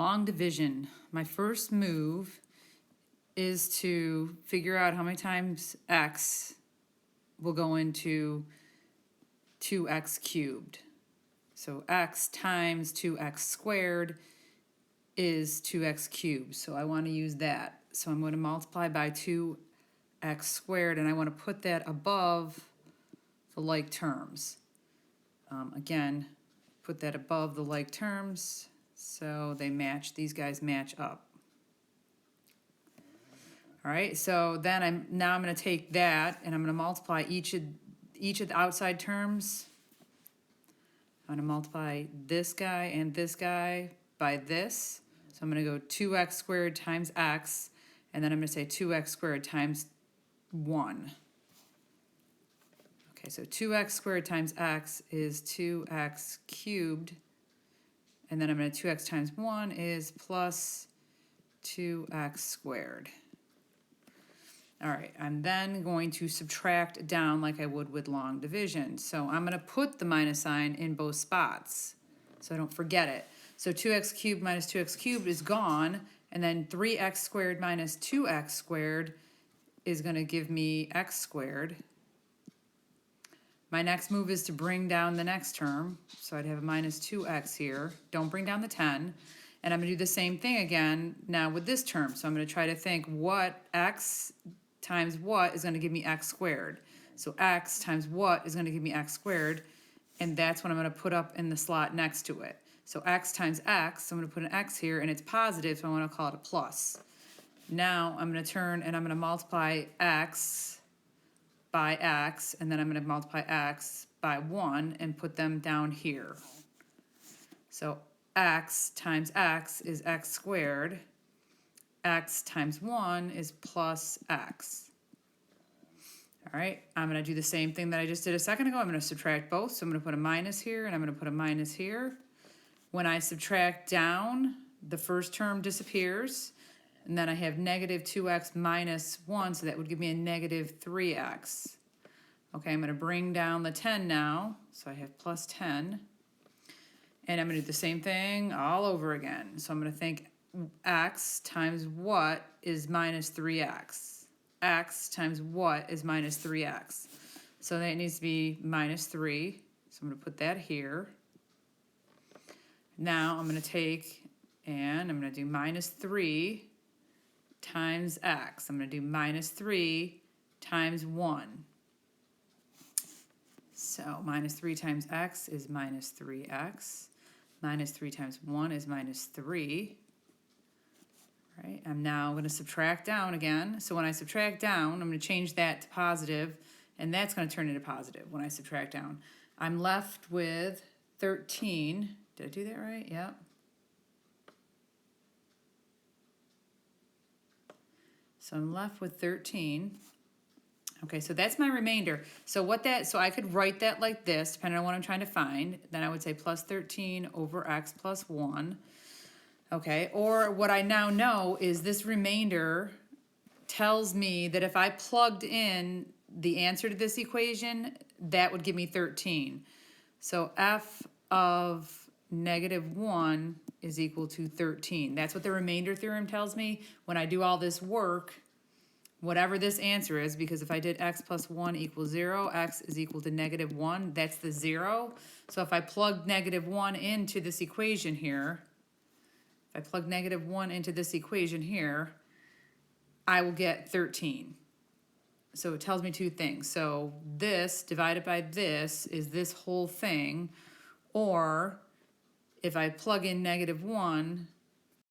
Long division. My first move is to figure out how many times x will go into 2x cubed. So x times 2x squared is 2x cubed. So I want to use that. So I'm going to multiply by 2x squared, and I want to put that above the like terms. Again, put that above the like terms so they match, these guys match up. All right, so then I'm going to take that and I'm going to multiply each of the outside terms. I'm going to multiply this guy and this guy by this. So I'm going to go 2x squared times x, and then I'm going to say 2x squared times 1. Okay, so 2x squared times x is 2x cubed, and then I'm going to 2x times 1 is plus 2x squared. All right, I'm then going to subtract down like I would with long division. So I'm going to put the minus sign in both spots so I don't forget it. So 2x cubed minus 2x cubed is gone, and then 3x squared minus 2x squared is going to give me x squared. My next move is to bring down the next term. So I'd have a minus 2x here. Don't bring down the 10. And I'm going to do the same thing again now with this term. So I'm going to try to think what x times what is going to give me x squared. So x times what is going to give me x squared. And that's what I'm going to put up in the slot next to it. So x times x, so I'm going to put an x here, and it's positive, so I want to call it a plus. Now I'm going to turn and I'm going to multiply x by x, and then I'm going to multiply x by 1 and put them down here. So x times x is x squared. X times 1 is plus x. All right, I'm going to do the same thing that I just did a second ago. I'm going to subtract both, so I'm going to put a minus here, and I'm going to put a minus here. When I subtract down, the first term disappears, and then I have negative 2x minus 1, so that would give me a negative 3x. Okay, I'm going to bring down the 10 now, so I have plus 10. And I'm going to do the same thing all over again. So I'm going to think x times what is minus 3x? X times what is minus 3x? So that needs to be minus 3. So I'm going to put that here. Now I'm going to take and I'm going to do minus 3 times x. I'm going to do minus 3 times 1. So minus 3 times x is minus 3x. Minus 3 times 1 is minus 3. Right, I'm now going to subtract down again. So when I subtract down, I'm going to change that to positive, and that's going to turn into positive when I subtract down. I'm left with 13. Did I do that right? Yep. So I'm left with 13. Okay, so that's my remainder. So I could write that like this, depending on what I'm trying to find. Then I would say plus 13 over x plus 1. Okay, or what I now know is this remainder tells me that if I plugged in the answer to this equation, that would give me 13. So f of negative 1 is equal to 13. That's what the remainder theorem tells me. When I do all this work, whatever this answer is, because if I did x plus 1 equals 0, x is equal to negative 1, that's the 0. So if I plug negative 1 into this equation here, if I plug negative 1 into this equation here, I will get 13. So it tells me two things. So this divided by this is this whole thing, or if I plug in negative 1,